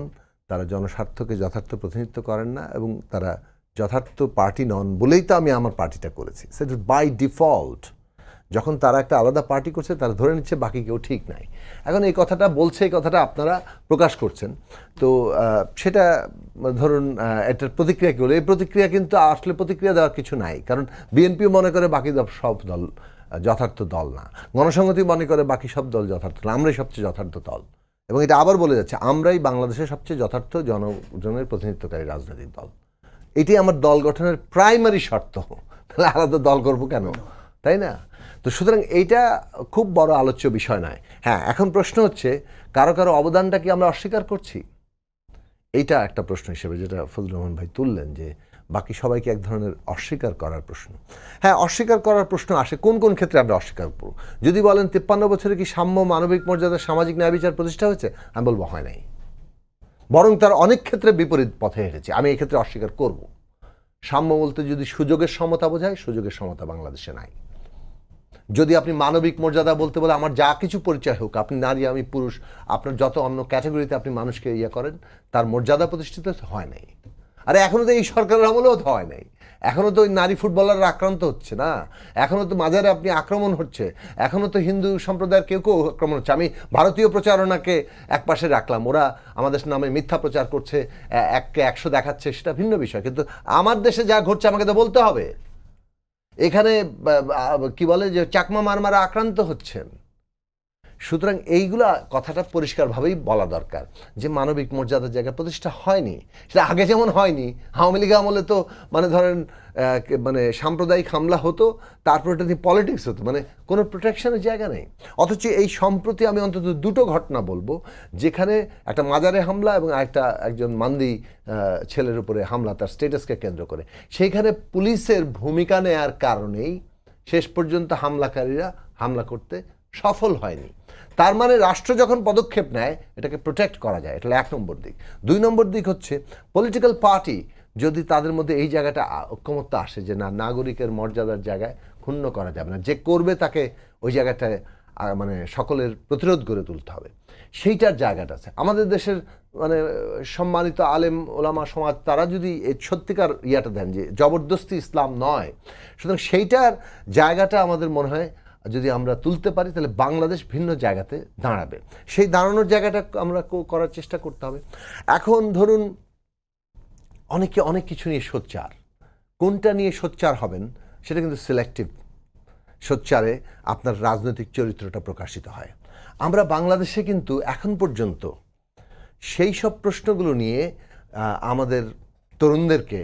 তারা জনস্বার্থকে যথার্থ প্রতিনিধিত্ব করেন না, এবং তারা যথার্থ পার্টি নন বলেই তো আমি আমার পার্টিটা করেছি। সেটা বাই ডিফল্ট। যখন তারা একটা আলাদা পার্টি করছে তারা ধরে নিচ্ছে বাকি কেউ ঠিক নাই। এখন এই কথাটা বলছে, এই কথাটা আপনারা প্রকাশ করছেন, তো সেটা ধরুন এটার প্রতিক্রিয়া কী হলো? এই প্রতিক্রিয়া কিন্তু আসলে প্রতিক্রিয়া দেওয়ার কিছু নাই, কারণ বিএনপিও মনে করে বাকি সব দল যথার্থ দল না, গণসংহতি মনে করে বাকি সব দল যথার্থ না, আমরাই সবচেয়ে যথার্থ দল। এবং এটা আবার বলে যাচ্ছে আমরাই বাংলাদেশের সবচেয়ে যথার্থ জনগণের প্রতিনিধিত্বকারী রাজনৈতিক দল। এটি আমার দল গঠনের প্রাইমারি শর্ত, তাহলে আলাদা দল করবো কেন, তাই না? তো সুতরাং এইটা খুব বড় আলোচ্য বিষয় নয়। হ্যাঁ, এখন প্রশ্ন হচ্ছে কারো কারো অবদানটা কি আমরা অস্বীকার করছি? এইটা একটা প্রশ্ন হিসেবে যেটা ফজলুর রহমান ভাই তুললেন, যে বাকি সবাইকে এক ধরনের অস্বীকার করার প্রশ্ন। হ্যাঁ, অস্বীকার করার প্রশ্ন আসে কোন কোন ক্ষেত্রে আমরা অস্বীকার করব। যদি বলেন 53 বছরে কি সাম্য, মানবিক মর্যাদা, সামাজিক ন্যায় বিচার প্রতিষ্ঠা হয়েছে, আমি বলবো হয় নাই, বরং তার অনেক ক্ষেত্রে বিপরীত পথে হেঁটেছে। আমি এক্ষেত্রে অস্বীকার করব। সাম্য বলতে যদি সুযোগের সমতা বোঝায়, সুযোগের সমতা বাংলাদেশে নাই। যদি আপনি মানবিক মর্যাদা বলতে বলে আমার যা কিছু পরিচয় হোক, আপনি নারী আমি পুরুষ, আপনার যত অন্য ক্যাটাগরিতে আপনি মানুষকে করেন, তার মর্যাদা প্রতিষ্ঠিত হয় নাই। আরে এখনো তো এই সরকারের আমলেও তো হয় নাই। এখনো তো ওই নারী ফুটবলাররা আক্রান্ত হচ্ছে না, এখনো তো মাজারে আপনি আক্রমণ হচ্ছে, এখনো তো হিন্দু সম্প্রদায়ের কেউ কেউ আক্রমণ হচ্ছে। আমি ভারতীয় প্রচারণাকে এক পাশে রাখলাম, ওরা আমাদের নামে মিথ্যা প্রচার করছে, 1কে 100 দেখাচ্ছে, সেটা ভিন্ন বিষয়। কিন্তু আমার দেশে যা ঘটছে আমাকে তো বলতে হবে। এখানে কি বলে যে চাকমা মারমারা আক্রান্ত হচ্ছেন। সুতরাং এইগুলা কথাটা পরিষ্কারভাবেই বলা দরকার যে মানবিক মর্যাদার জায়গা প্রতিষ্ঠা হয়নি। সেটা আগে যেমন হয়নি, আওয়ামী লীগ আমলে তো মানে ধরেন মানে সাম্প্রদায়িক হামলা হতো, তারপর এটা নিয়ে পলিটিক্স হতো, মানে কোনো প্রোটেকশনের জায়গা নেই। অথচ এই সম্প্রতি আমি অন্তত দুটো ঘটনা বলবো যেখানে একটা মাজারে হামলা এবং একজন মান্দি ছেলের উপরে হামলা, তার স্ট্যাটাসকে কেন্দ্র করে। সেইখানে পুলিশের ভূমিকা নেয়ার কারণেই শেষ পর্যন্ত হামলাকারীরা হামলা করতে সফল হয়নি। তার মানে রাষ্ট্র যখন পদক্ষেপ নেয় এটাকে প্রোটেক্ট করা যায়, এটা 1 নম্বর দিক। 2 নম্বর দিক হচ্ছে পলিটিক্যাল পার্টি যদি তাদের মধ্যে এই জায়গাটা ঐক্যমত্য আসে যে না, নাগরিকের মর্যাদার জায়গায় ক্ষুণ্ণ করা যাবে না, যে করবে তাকে ওই জায়গাটায় মানে সকলের প্রতিরোধ গড়ে তুলতে হবে, সেইটার জায়গাটা আছে। আমাদের দেশের মানে সম্মানিত আলেম ওলামা সমাজ তারা যদি এই সত্যিকার ইয়াটা দেন যে জবরদস্তি ইসলাম নয়, সুতরাং সেইটার জায়গাটা আমাদের মনে হয় যদি আমরা তুলতে পারি তাহলে বাংলাদেশ ভিন্ন জায়গাতে দাঁড়াবে। সেই দাঁড়ানোর জায়গাটা আমরা করার চেষ্টা করতে হবে। এখন ধরুন অনেকে অনেক কিছু নিয়ে সোচ্চার, কোনটা নিয়ে সোচ্চার হবেন সেটা কিন্তু সিলেক্টিভ সোচ্চারে আপনার রাজনৈতিক চরিত্রটা প্রকাশিত হয়। আমরা বাংলাদেশে কিন্তু এখন পর্যন্ত সেই সব প্রশ্নগুলো নিয়ে আমাদের তরুণদেরকে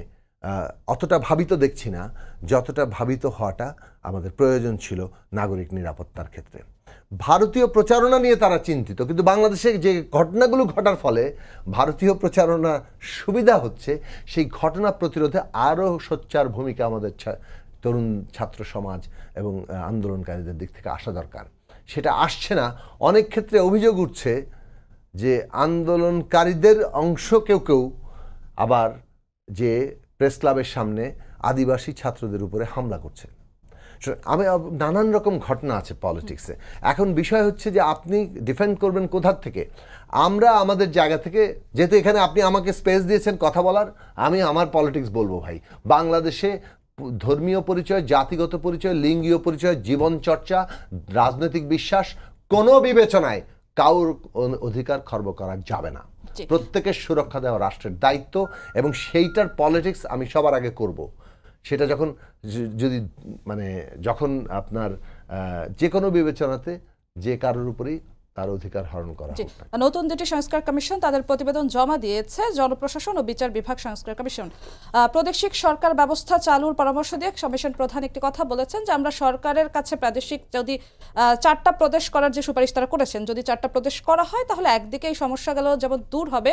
অতটা ভাবিত দেখছি না যতটা ভাবিত হওয়াটা আমাদের প্রয়োজন ছিল নাগরিক নিরাপত্তার ক্ষেত্রে। ভারতীয় প্রচারণা নিয়ে তারা চিন্তিত, কিন্তু বাংলাদেশে যে ঘটনাগুলো ঘটার ফলে ভারতীয় প্রচারণা সুবিধা হচ্ছে, সেই ঘটনা প্রতিরোধে আরও সোচ্চার ভূমিকা আমাদের তরুণ ছাত্র সমাজ এবং আন্দোলনকারীদের দিক থেকে আসা দরকার। সেটা আসছে না। অনেক ক্ষেত্রে অভিযোগ উঠছে যে আন্দোলনকারীদের অংশ কেউ কেউ আবার যে প্রেস ক্লাবের সামনে আদিবাসী ছাত্রদের উপরে হামলা করছে। আমি নানান রকম ঘটনা আছে পলিটিক্সে। এখন বিষয় হচ্ছে যে আপনি ডিফেন্ড করবেন কোথার থেকে। আমরা আমাদের জায়গা থেকে, যেহেতু এখানে আপনি আমাকে স্পেস দিয়েছেন কথা বলার, আমি আমার পলিটিক্স বলবো ভাই। বাংলাদেশে ধর্মীয় পরিচয়, জাতিগত পরিচয়, লিঙ্গীয় পরিচয়, জীবন চর্চা, রাজনৈতিক বিশ্বাস কোনো বিবেচনায় কারোর অধিকার খর্ব করা যাবে না। প্রত্যেকের সুরক্ষা দেওয়া রাষ্ট্রের দায়িত্ব, এবং সেইটার পলিটিক্স আমি সবার আগে করব। সেটা যখন যদি মানে যখন আপনার যে কোনো বিবেচনাতে যে কারোর উপরেই তার অধিকার হরণ করা হোক। নতুন 2টি সংস্কার কমিশন তাদের প্রতিবেদন জমা দিয়েছে। জনপ্রশাসন ও বিচার বিভাগ সংস্কার কমিশন প্রাদেশিক সরকার ব্যবস্থা চালুর পরামর্শ দিয়ে কমিশন প্রধান একটি কথা বলেছেন যে আমরা সরকারের কাছে প্রাদেশিক যদি 4টা প্রদেশ করার যে সুপারিশ তারা করেছেন, যদি 4টা প্রদেশ করা হয় তাহলে একদিকে এই সমস্যাগুলো যেমন দূর হবে,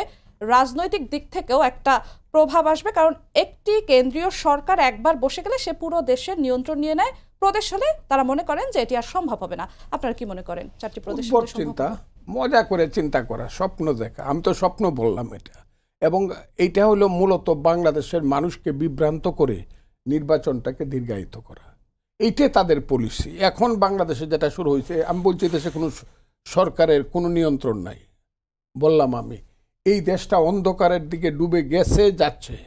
রাজনৈতিক দিক থেকেও একটা প্রভাব আসবে। কারণ একটি কেন্দ্রীয় সরকার একবার বসে গেলে সে পুরো দেশের নিয়ন্ত্রণ নিয়ে নেয়। প্রদেশ হলে তারা মনে করেন যে এটি আর সম্ভব হবে না। আপনারা কি মনে করেন 4টি প্রদেশ চিন্তা, মজা করে চিন্তা করা, স্বপ্ন দেখা? আমি তো স্বপ্ন বললাম এটা, এবং এইটা হলো মূলত বাংলাদেশের মানুষকে বিভ্রান্ত করে নির্বাচনটাকে দীর্ঘায়িত করা। এইটাই তাদের পলিসি। এখন বাংলাদেশে যেটা শুরু হয়েছে, আমি বলছি দেশে কোনো সরকারের কোনো নিয়ন্ত্রণ নাই। বললাম আমি, এই দেশটা অন্ধকারের দিকে ডুবে গেছে, যাচ্ছে,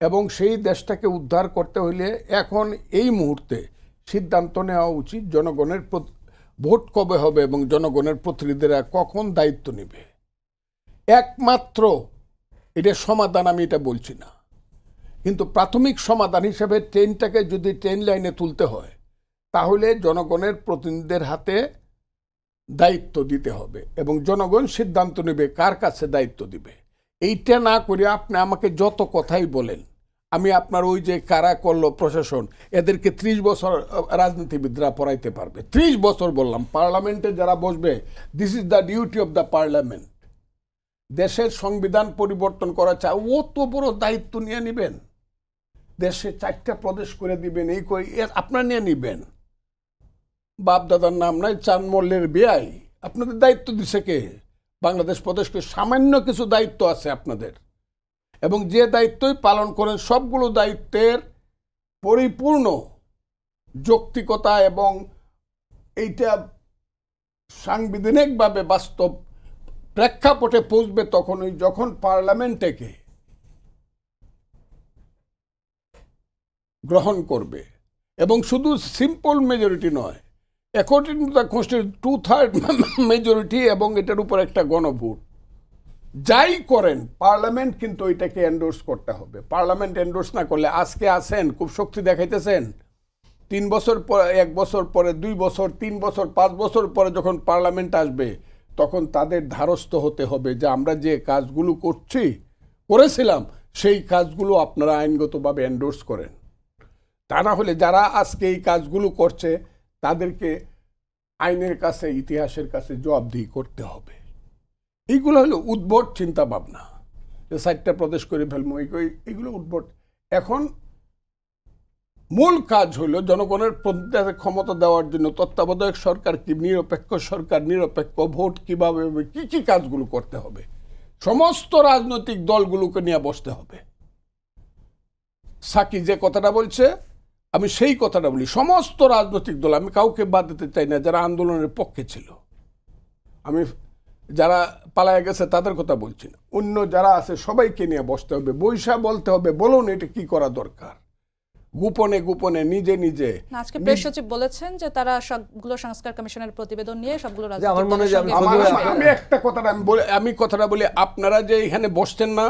এবং সেই দেশটাকে উদ্ধার করতে হইলে এখন এই মুহূর্তে সিদ্ধান্ত নেওয়া উচিত জনগণের ভোট কবে হবে এবং জনগণের প্রতিনিধিরা কখন দায়িত্ব নেবে। একমাত্র এটা সমাধান, আমি এটা বলছি না, কিন্তু প্রাথমিক সমাধান হিসেবে ট্রেনটাকে যদি ট্রেন লাইনে তুলতে হয় তাহলে জনগণের প্রতিনিধিদের হাতে দায়িত্ব দিতে হবে এবং জনগণ সিদ্ধান্ত নেবে কার কাছে দায়িত্ব দিবে। এইটা না করে আপনি আমাকে যত কথাই বলেন, আমি আপনার ওই যে কারা করলো প্রশাসন, এদেরকে 30 বছর রাজনীতিবিদরা পড়াইতে পারবে। 30 বছর বললাম। পার্লামেন্টে যারা বসবে, this is the duty of the parliament. দেশের সংবিধান পরিবর্তন করা চায়, ও তো বড় দায়িত্ব নিয়ে নেবেন? দেশে 4টা প্রদেশ করে দিবেন, এই করে আপনারা নিয়ে নিবেন। বাপ দাদার নাম নাই, চাঁদ মল্লের বিয়াই। আপনাদের দায়িত্ব দিছে কে? বাংলাদেশ প্রদেশকে সামান্য কিছু দায়িত্ব আছে আপনাদের, এবং যে দায়িত্বই পালন করেন সবগুলো দায়িত্বের পরিপূর্ণ যৌক্তিকতা এবং এইটা সাংবিধানিকভাবে বাস্তব প্রেক্ষাপটে পৌঁছবে তখনই যখন পার্লামেন্ট থেকে গ্রহণ করবে, এবং শুধু সিম্পল মেজরিটি নয়, according to the constitution 2/3 majority, এবং এটার উপর একটা গণভোট। যাই করেন পার্লামেন্ট কিন্তু এটাকে এন্ডোর্স করতে হবে। পার্লামেন্ট এন্ডোর্স না করলে, আজকে আছেন খুব শক্তি দেখাইতেছেন, 3 বছর পরে, 1 বছর পরে, 2 বছর, 3 বছর, 5 বছর পরে যখন পার্লামেন্ট আসবে তখন তাদের ধারস্থ হতে হবে যে আমরা যে কাজগুলো করেছিলাম সেই কাজগুলো আপনারা আইনগতভাবে এন্ডোর্স করেন। তা না হলে যারা আজকে এই কাজগুলো করছে তাদেরকে আইনের কাছে, ইতিহাসের কাছে জবাবদিহি করতে হবে। এইগুলো হলো উদ্ভট চিন্তা ভাবনা, যে 4টা প্রদেশ করে ফেলবো, এইগুলো উদ্ভট। এখন মূল কাজ হলো জনগণের প্রতিনিধিত্বের ক্ষমতা দেওয়ার জন্য তত্ত্বাবধায়ক সরকার কি, নিরপেক্ষ সরকার, নিরপেক্ষ ভোট কিভাবে হবে, কি কি কাজগুলো করতে হবে, সমস্ত রাজনৈতিক দলগুলোকে নিয়ে বসতে হবে। সাকি যে কথাটা বলছে আমি সেই কথাটা বলি, সমস্ত রাজনৈতিক দল, আমি কাউকে বাদ দিতে চাই না যারা আন্দোলনের পক্ষে ছিল, আমি যারা পালায় গেছে তাদের কথা বলছি না, অন্য যারা আছে সবাইকে নিয়ে বসতে হবে, বৈশা বলতে হবে, বলুন এটা কি করা দরকার, গোপনে গোপনে নিজে নিজে। আজকে প্রেস সচিব বলেছেন যে তারা সবগুলো সংস্কার কমিশনের প্রতিবেদন নিয়ে সবগুলো আমি একটা কথাটা বলি, আপনারা যে এখানে বসছেন না,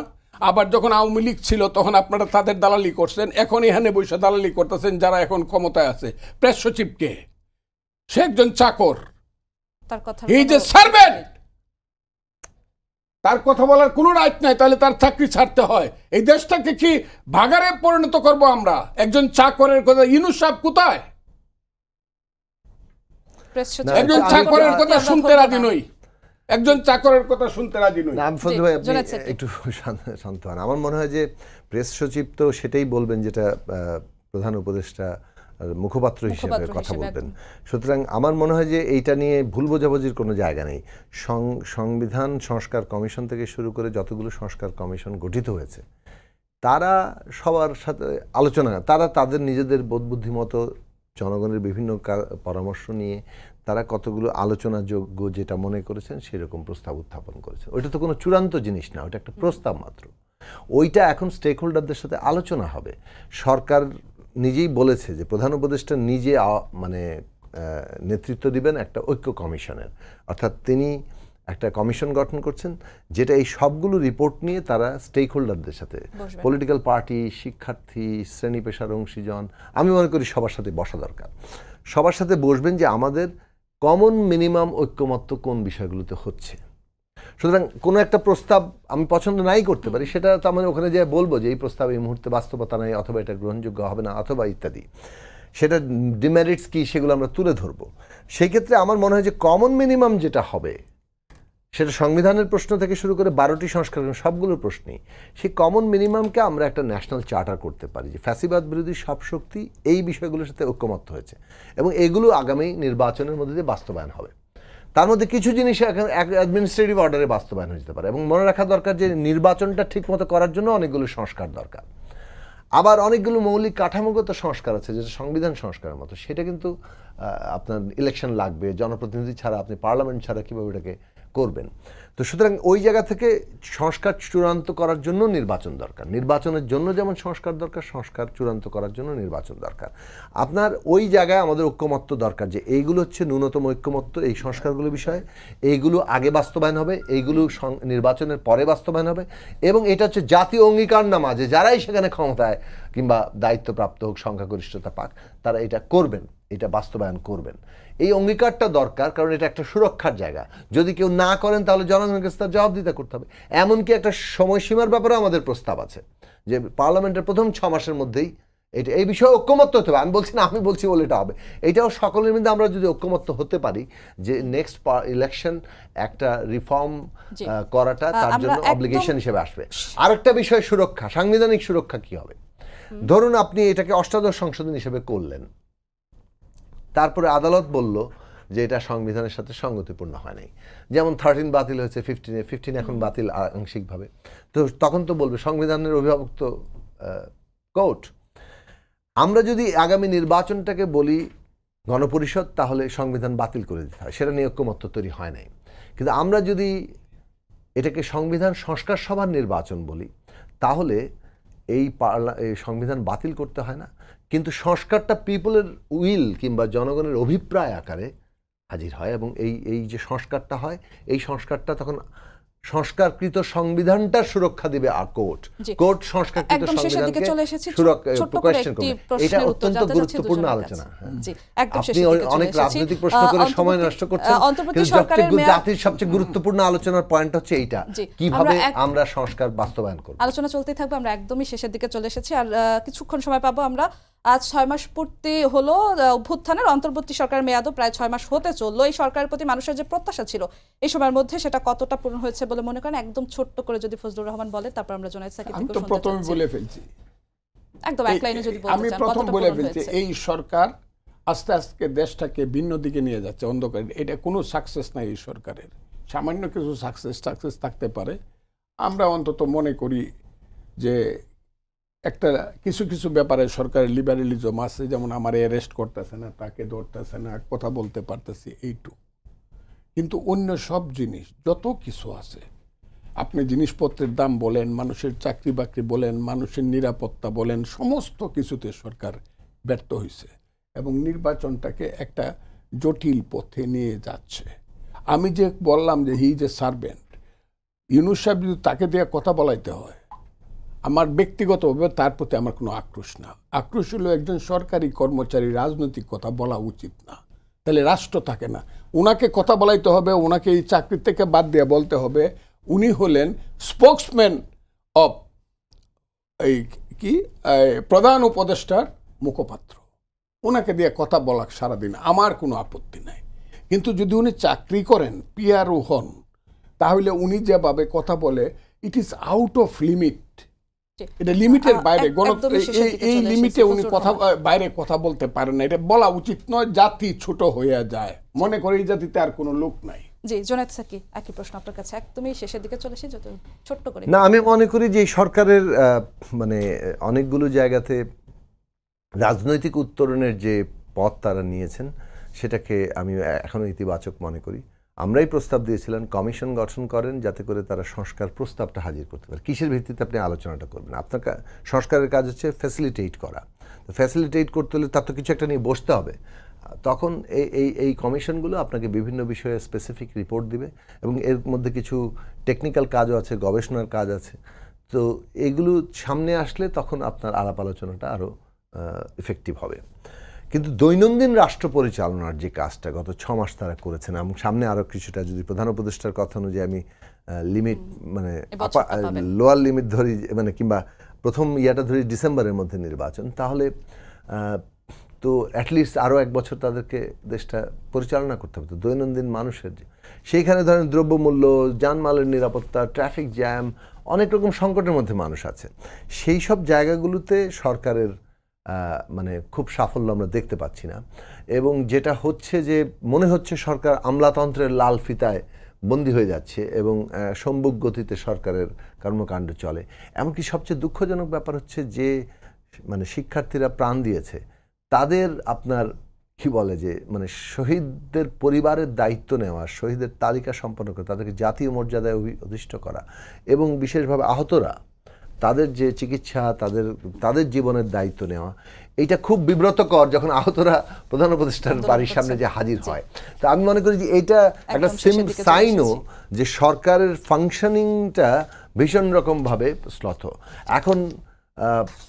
আবার যখন আওয়ামী লীগ ছিল তখন আপনারা তাদের দালালি করছেন, এখন এখানে বসে দালালি করতেছেন যারা এখন ক্ষমতায় আছে। প্রেস সচিবকে, সে একজন চাকর, তার কথা এই যে সার্ভেন্ট, তার কথা বলার কোনো রাইট নাই, তাহলে তার চাকরি ছাড়তে হয়। এই দেশটাকে কি ভাগারে পরিণত করব আমরা? একজন চাকরের কথা, ইউনূস সাহেব কোথায়? একজন চাকরের কথা শুনতে রাজি নই, একজন চাকরের কথা শুনতে রাজি নই। একটু শান্ত হন। আমার মনে হয় যে প্রেস সচিব তো সেটাই বলবেন যেটা প্রধান উপদেষ্টা মুখপাত্র হিসেবে কথা বলবেন। সুতরাং আমার মনে হয় যে এইটা নিয়ে ভুল বোঝাবুঝির কোনো জায়গা নেই। সংবিধান সংস্কার কমিশন থেকে শুরু করে যতগুলো সংস্কার কমিশন গঠিত হয়েছে তারা সবার সাথে আলোচনা, তারা তাদের নিজেদের বোধবুদ্ধি মতো জনগণের বিভিন্ন পরামর্শ নিয়ে তারা কতগুলো আলোচনাযোগ্য যেটা মনে করেছেন সেরকম প্রস্তাব উত্থাপন করেছেন। ওইটা তো কোনো চূড়ান্ত জিনিস না, ওইটা একটা প্রস্তাব মাত্র। ওইটা এখন স্টেক হোল্ডারদের সাথে আলোচনা হবে। সরকার নিজেই বলেছে যে প্রধান উপদেষ্টা নিজে মানে নেতৃত্ব দিবেন একটা ঐক্য কমিশনের, অর্থাৎ তিনি একটা কমিশন গঠন করছেন যেটা এই সবগুলো রিপোর্ট নিয়ে তারা স্টেক হোল্ডারদের সাথে, পলিটিক্যাল পার্টি, শিক্ষার্থী, শ্রেণী পেশার অংশীজন, আমি মনে করি সবার সাথে বসা দরকার। সবার সাথে বসবেন যে আমাদের কমন মিনিমাম ঐক্যমত্য কোন বিষয়গুলোতে হচ্ছে। সুতরাং কোনো একটা প্রস্তাব আমি পছন্দ নাই করতে পারি, সেটা তো আমরা ওখানে যেয়ে বলবো যে এই প্রস্তাব এই মুহূর্তে বাস্তবতা নাই, অথবা এটা গ্রহণযোগ্য হবে না, অথবা ইত্যাদি, সেটা ডিমেরিটস কি সেগুলো আমরা তুলে ধরবো। সেই ক্ষেত্রে আমার মনে হয় যে কমন মিনিমাম যেটা হবে সেটা সংবিধানের প্রশ্ন থেকে শুরু করে 12টি সংস্কার সবগুলোর প্রশ্নেই সেই কমন মিনিমামকে আমরা একটা ন্যাশনাল চার্টার করতে পারি যে ফ্যাসিবাদ বিরোধী সব শক্তি এই বিষয়গুলোর সাথে ঐক্যমত্য হয়েছে এবং এগুলো আগামী নির্বাচনের মধ্যে দিয়ে বাস্তবায়ন হবে। তার মধ্যে কিছু জিনিস এখন অ্যাডমিনিস্ট্রেটিভ অর্ডারে বাস্তবায়ন হয়ে যেতে পারে, এবং মনে রাখা দরকার যে নির্বাচনটা ঠিকমতো করার জন্য অনেকগুলো সংস্কার দরকার। আবার অনেকগুলো মৌলিক কাঠামোগত সংস্কার আছে যেটা সংবিধান সংস্কারের মতো, সেটা কিন্তু আপনার ইলেকশন লাগবে, জনপ্রতিনিধি ছাড়া আপনি পার্লামেন্ট ছাড়া কীভাবে এটাকে করবেন। তো সুতরাং ওই জায়গা থেকে সংস্কার চূড়ান্ত করার জন্য নির্বাচন দরকার, নির্বাচনের জন্য যেমন সংস্কার দরকার, সংস্কার চূড়ান্ত করার জন্য নির্বাচন দরকার। আপনার ওই জায়গায় আমাদের ঐক্যমত্য দরকার যে এইগুলো হচ্ছে ন্যূনতম ঐক্যমত্য, এই সংস্কারগুলো বিষয়ে এইগুলো আগে বাস্তবায়ন হবে, এইগুলো নির্বাচনের পরে বাস্তবায়ন হবে, এবং এটা হচ্ছে জাতীয় অঙ্গীকারনামা যে যারাই সেখানে ক্ষমতায় কিংবা দায়িত্বপ্রাপ্ত হোক, সংখ্যাগরিষ্ঠতা পাক, তারা এটা করবেন, এটা বাস্তবায়ন করবেন। এই অঙ্গীকারটা দরকার, কারণ এটা একটা সুরক্ষার জায়গা। যদি কেউ না করেন তাহলে জনগণের কাছে তার জবাবদিহিতা করতে হবে। এমনকি একটা সময়সীমার ব্যাপারে আমাদের প্রস্তাব আছে যে পার্লামেন্টের প্রথম 6 মাসের মধ্যেই এটা এই বিষয়ে ঐক্যমত্য হতে হবে। আমি বলছি না, আমি বলছি বলে এটা হবে। এটাও সকলের মধ্যে আমরা যদি ঐক্যমত্য হতে পারি যে নেক্সট ইলেকশন একটা রিফর্ম করাটা তার জন্য অব্লিগেশন হিসেবে আসবে। আরেকটা বিষয় সুরক্ষা, সাংবিধানিক সুরক্ষা কি হবে। ধরুন আপনি এটাকে অষ্টাদশ সংশোধন হিসেবে করলেন, তারপরে আদালত বলল যে এটা সংবিধানের সাথে সঙ্গতিপূর্ণ হয় নাই, যেমন 13 বাতিল হয়েছে 15 এখন বাতিল আংশিকভাবে, তো তখন তো বলবে সংবিধানের অভিভাবক তো কোর্ট। আমরা যদি আগামী নির্বাচনটাকে বলি গণপরিষদ, তাহলে সংবিধান বাতিল করে দিতে হয়, সেটা নিয়ে ঐক্যমত্য তৈরি হয় নাই। কিন্তু আমরা যদি এটাকে সংবিধান সংস্কার সভার নির্বাচন বলি, তাহলে এই সংবিধান বাতিল করতে হয় না, কিন্তু সংস্কারটা পিপলের উইল কিংবা জনগণের অভিপ্রায় আকারে হাজির হয়, এবং এই যে সংস্কারটা হয়, এই সংস্কারটা তখন সংস্কারকৃত সংবিধানটা সুরক্ষা দিবে কোর্ট। কোর্ট সংস্কারকৃত সংবিধানকে কোয়েশ্চেন করবে। এটা অত্যন্ত গুরুত্বপূর্ণ আলোচনা। আপনি অনেক রাজনৈতিক প্রশ্ন করে সময় নষ্ট করছেন, জাতির সবচেয়ে গুরুত্বপূর্ণ আলোচনার পয়েন্ট হচ্ছে এইটা, কিভাবে আমরা সংস্কার বাস্তবায়ন করব। আলোচনা চলতেই থাকবে, আমরা একদমই শেষের দিকে চলে এসেছি, আর কিছুক্ষণ সময় পাবো আমরা। আজ 6 মাস পূর্তি হলো অভ্যুত্থানের, অন্তর্বর্তী সরকারের মেয়াদও প্রায় 6 মাস হতে চললো। এই সরকারের প্রতি মানুষের যে প্রত্যাশা ছিল এই সময়ের মধ্যে সেটা কতটা পূরণ হয়েছে বলে মনে করেন? একদম ছোট্ট করে যদি ফজলুর রহমান বলে, তারপর আমরা জোনায়েদ সাকিব থেকে শুনতে চাচ্ছি। আমি তো প্রথমে বলে ফেলছি, একদম এক লাইনে যদি বলতে চান। আমি প্রথম বলে ফেলছি, এই সরকার আস্তে আস্তে দেশটাকে ভিন্ন দিকে নিয়ে যাচ্ছে, অন্ধকারে। এটা কোনো সাকসেস নাই এই সরকারের, সামান্য কিছু সাকসেস থাকতে পারে। আমরা অন্তত মনে করি যে একটা কিছু কিছু ব্যাপারে সরকারের লিবারেলিজম আছে, যেমন আমার অ্যারেস্ট করতেছে না, তাকে ধরতেছে না, কথা বলতে পারতেছি, এইটুকু। কিন্তু অন্য সব জিনিস যত কিছু আছে, আপনি জিনিসপত্রের দাম বলেন, মানুষের চাকরি বাকরি বলেন, মানুষের নিরাপত্তা বলেন, সমস্ত কিছুতে সরকার ব্যর্থ হয়েছে এবং নির্বাচনটাকে একটা জটিল পথে নিয়ে যাচ্ছে। আমি যে বললাম যে হি যে সার্ভেন্ট, ইউনূস সাহেব যদি তাকে দিয়ে কথা বলাইতে হয়, আমার ব্যক্তিগতভাবে তার প্রতি আমার কোনো আক্রোশ না। আক্রোশ হলো একজন সরকারি কর্মচারী রাজনৈতিক কথা বলা উচিত না, তাহলে রাষ্ট্র থাকে না। ওনাকে কথা বলাইতে হবে, ওনাকে এই চাকরি থেকে বাদ দিয়ে বলতে হবে উনি হলেন স্পোকসম্যান অফ এই কি প্রধান উপদেষ্টার মুখপাত্র, ওনাকে দিয়ে কথা বলা সারাদিন আমার কোনো আপত্তি নাই। কিন্তু যদি উনি চাকরি করেন, পিআরও হন, তাহলে উনি যেভাবে কথা বলে it is out of limit, এটা লিমিটের বাইরে। এই লিমিটে উনি কথা বাইরে কথা বলতে পারেন না, এটা বলা উচিত নয়। জাতি ছোট হয়ে যায়, মনে করে এই জাতিতে আর কোনো লোক নাই। জি জোনায়েদ সাকিব, একই প্রশ্ন আপনার কাছে, একদমই শেষের দিকে চলে এসেছি, যত ছোট্ট করে। না, আমি মনে করি যে সরকারের মানে অনেকগুলো জায়গাতে রাজনৈতিক উত্তরণের যে পথ তারা নিয়েছেন, সেটাকে আমি এখনো ইতিবাচক মনে করি। আমরাই প্রস্তাব দিয়েছিলাম কমিশন গঠন করেন, যাতে করে তারা সংস্কার প্রস্তাবটা হাজির করতে পারে। কিসের ভিত্তিতে আপনি আলোচনাটা করবেন? আপনার সংস্কারের কাজ হচ্ছে ফ্যাসিলিটেট করা। তো ফ্যাসিলিটেট করতে হলে তার তো কিছু একটা নিয়ে বসতে হবে। তখন এই কমিশনগুলো আপনাকে বিভিন্ন বিষয়ে স্পেসিফিক রিপোর্ট দিবে, এবং এর মধ্যে কিছু টেকনিক্যাল কাজও আছে, গবেষণার কাজ আছে। তো এগুলো সামনে আসলে তখন আপনার আলাপ আলোচনাটা আরও ইফেক্টিভ হবে। কিন্তু দৈনন্দিন রাষ্ট্র পরিচালনার যে কাজটা গত 6 মাস তারা করেছেন, এবং সামনে আরও কিছুটা, যদি প্রধান উপদেষ্টার কথা অনুযায়ী আমি লিমিট মানে লোয়ার লিমিট ধরি, মানে কিংবা প্রথম ইয়াটা ধরি ডিসেম্বরের মধ্যে নির্বাচন, তাহলে তো অ্যাটলিস্ট আরও 1 বছর তাদেরকে দেশটা পরিচালনা করতে হবে। তো দৈনন্দিন মানুষের সেইখানে ধরেন দ্রব্যমূল্য, যানমালের নিরাপত্তা, ট্রাফিক জ্যাম, অনেক রকম সংকটের মধ্যে মানুষ আছে। সেই সব জায়গাগুলোতে সরকারের মানে খুব সাফল্য আমরা দেখতে পাচ্ছি না, এবং যেটা হচ্ছে যে মনে হচ্ছে সরকার আমলাতন্ত্রের লাল ফিতায় বন্দী হয়ে যাচ্ছে, এবং সম্মুখ গতিতে সরকারের কর্মকাণ্ড চলে। এমনকি সবচেয়ে দুঃখজনক ব্যাপার হচ্ছে যে মানে শিক্ষার্থীরা প্রাণ দিয়েছে, তাদের আপনার কি বলে যে মানে শহীদদের পরিবারের দায়িত্ব নেওয়া, শহীদের তালিকা সম্পন্ন করা, তাদেরকে জাতীয় মর্যাদায় অধিষ্ঠ করা, এবং বিশেষভাবে আহতরা তাদের যে চিকিৎসা, তাদের জীবনের দায়িত্ব নেওয়া, এইটা খুব বিব্রতকর যখন আহতরা প্রধান উপদেষ্টার বাড়ির সামনে যে হাজির হয়। তো আমি মনে করি যে এইটা একটা সাইনও যে সরকারের ফাংশনিংটা ভীষণ রকমভাবে শ্লথ। এখন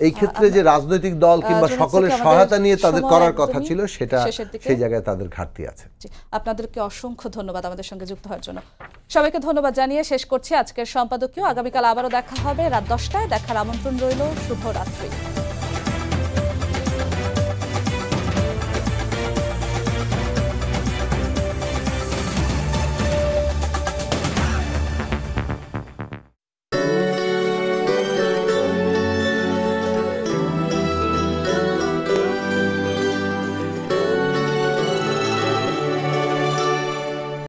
এই ক্ষেত্রে যে রাজনৈতিক দল কিংবা সকলের সহায়তা নিয়ে তাদের করার কথা ছিল, সেটা সেই জায়গায় তাদের ঘাটতি আছে। আপনাদেরকে অসংখ্য ধন্যবাদ আমাদের সঙ্গে যুক্ত হওয়ার জন্য। সবাইকে ধন্যবাদ জানিয়ে শেষ করছি আজকের সম্পাদকীয়। আগামীকাল আবারও দেখা হবে রাত 10টায়, দেখার আমন্ত্রণ রইল। শুভরাত্রি।